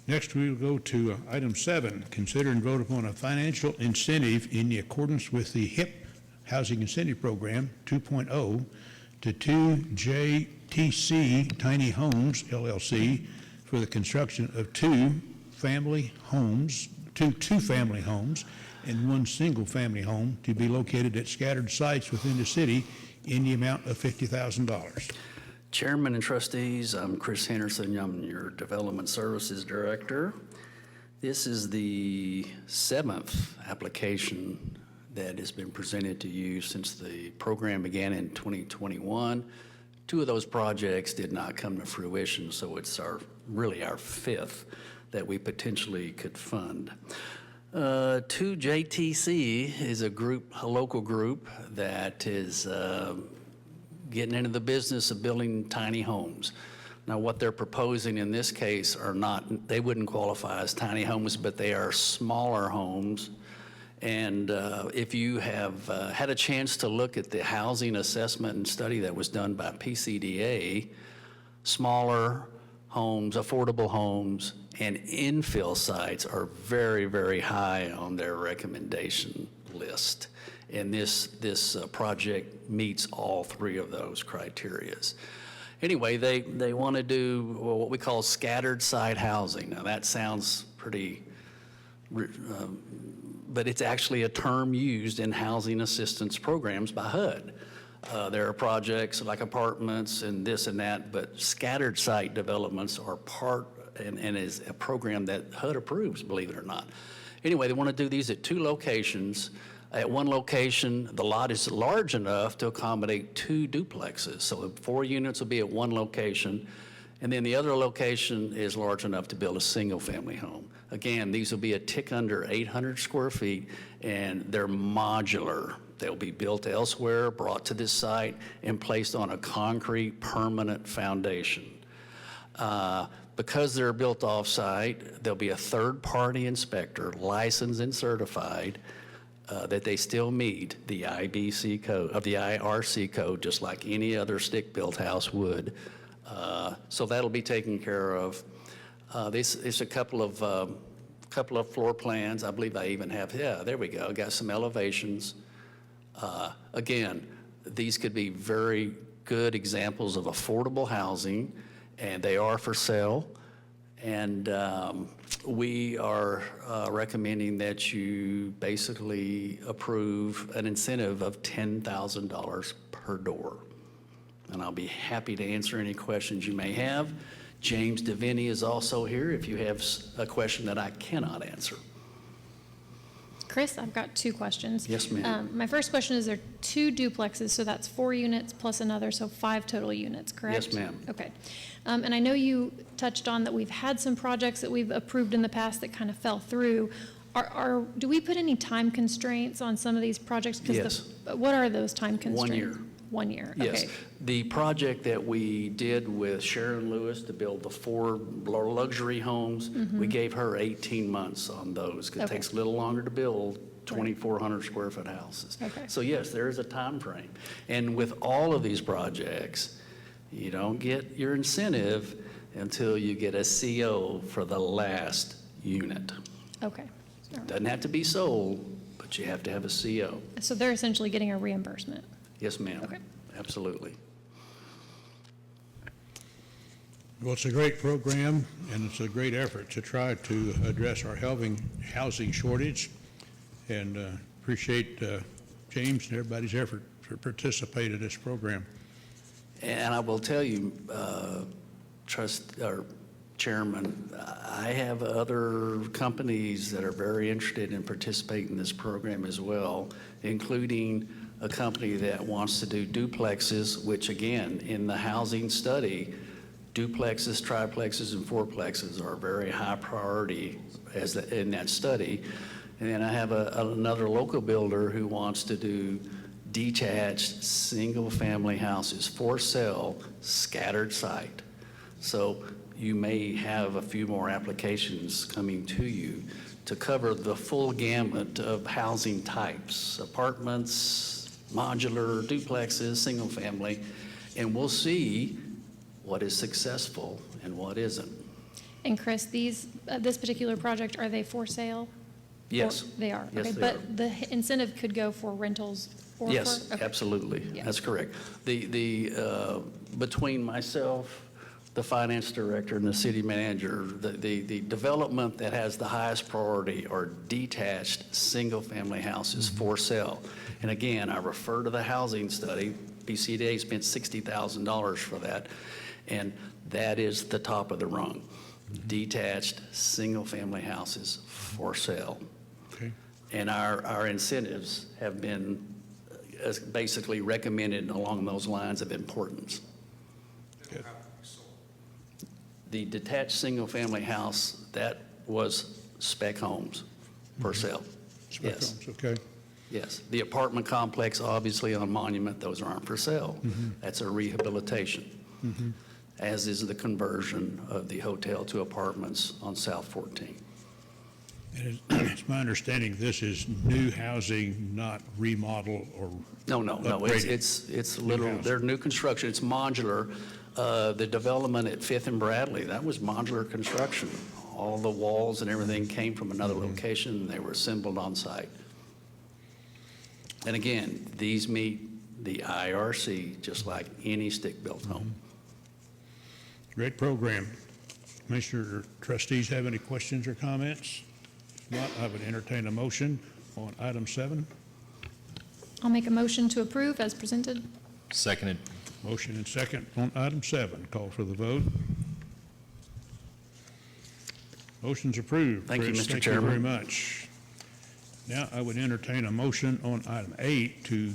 Next, we will go to item 7, consider and vote upon a financial incentive in accordance with the HIP Housing Incentive Program 2.0 to 2JTC Tiny Homes LLC for the construction of two two-family homes and one single-family home to be located at scattered sites within the city in the amount of $50,000. Chairman and trustees, I'm Chris Henderson. I'm your Development Services Director. This is the 7th application that has been presented to you since the program began in 2021. 2 of those projects did not come to fruition, so it's really our 5th that we potentially could fund. 2JTC is a local group that is getting into the business of building tiny homes. Now, what they're proposing in this case they wouldn't qualify as tiny homes, but they are smaller homes. And if you have had a chance to look at the housing assessment and study that was done by PCDA, smaller homes, affordable homes, and infill sites are very, very high on their recommendation list. And this project meets all 3 of those criterias. Anyway, they want to do what we call scattered site housing. Now that sounds pretty, but it's actually a term used in housing assistance programs by HUD. There are projects like apartments and this and that, but scattered site developments are part and is a program that HUD approves, believe it or not. Anyway, they want to do these at 2 locations. At one location, the lot is large enough to accommodate 2 duplexes. So 4 units will be at one location, and then the other location is large enough to build a single-family home. Again, these will be a tick under 800 square feet, and they're modular. They'll be built elsewhere, brought to this site, and placed on a concrete permanent foundation. Because they're built off-site, there'll be a third-party inspector, licensed and certified, that they still meet the IRC code, just like any other stick-built house would. So that'll be taken care of. This is a couple of floor plans. I believe I even have, there we go. Got some elevations. Again, these could be very good examples of affordable housing, and they are for sale. And we are recommending that you basically approve an incentive of $10,000 per door. And I'll be happy to answer any questions you may have. James DeVinny is also here if you have a question that I cannot answer. Chris, I've got 2 questions. Yes, ma'am. My first question is, there are 2 duplexes, so that's 4 units plus another, so 5 total units, correct? Yes, ma'am. Okay. And I know you touched on that we've had some projects that we've approved in the past that kind of fell through. Do we put any time constraints on some of these projects? Yes. What are those time constraints? 1 year. 1 year, Yes. okay. The project that we did with Sharon Lewis to build the 4 luxury homes, we gave her 18 months on those, because it Okay. takes a little longer to build 2,400 square foot houses. Okay. So yes, there is a time frame. And with all of these projects, you don't get your incentive until you get a CO for the last unit. Okay. All right. Doesn't have to be sold, but you have to have a CO. So they're essentially getting a reimbursement? Yes, ma'am. Okay. Absolutely. Well, it's a great program, and it's a great effort to try to address our housing shortage, and appreciate James and everybody's effort to participate in this program. And I will tell you, Chairman, I have other companies that are very interested in participating in this program as well, including a company that wants to do duplexes, which again, in the housing study, duplexes, triplexes, and fourplexes are very high priority in that study. And then I have another local builder who wants to do detached single-family houses for sale, scattered site. So you may have a few more applications coming to you to cover the full gamut of housing types, apartments, modular, duplexes, single-family, and we'll see what is successful and what isn't. And Chris, this particular project, are they for sale? Yes. Or- They are? Yes, Okay, they but the incentive could go for rentals or for? Yes, Okay. absolutely. Yeah. That's correct. Between myself, the finance director, and the city manager, the development that has the highest priority are detached, single-family houses for sale. And again, I refer to the housing study. BCDA spent $60,000 for that, and that is the top of the rung. Detached, single-family houses for sale. Okay. And our incentives have been basically recommended along those lines of importance. Good. The detached single-family house, that was spec homes for sale. Spec Yes, homes, okay. yes. The apartment complex, obviously on Monument, those aren't for sale. That's a rehabilitation, as is the conversion of the hotel to apartments on South 14. And it's my understanding this is new housing, not remodel or No, upgraded. it's little, house. they're new construction, it's modular. The development at Fifth and Bradley, that was modular construction. All the walls and everything came from another location, and they were assembled on site. And again, these meet the IRC just like any stick-built home. Great program. Commissioner or trustees have any questions or comments? If not, I would entertain a motion on item 7. I'll make a motion to approve as presented. Seconded. Motion and second on item 7. Call for the vote. Motion's approved. Thank you, Chris, Mr. Thank you very Chairman. much. Now, I would entertain a motion on item 8 to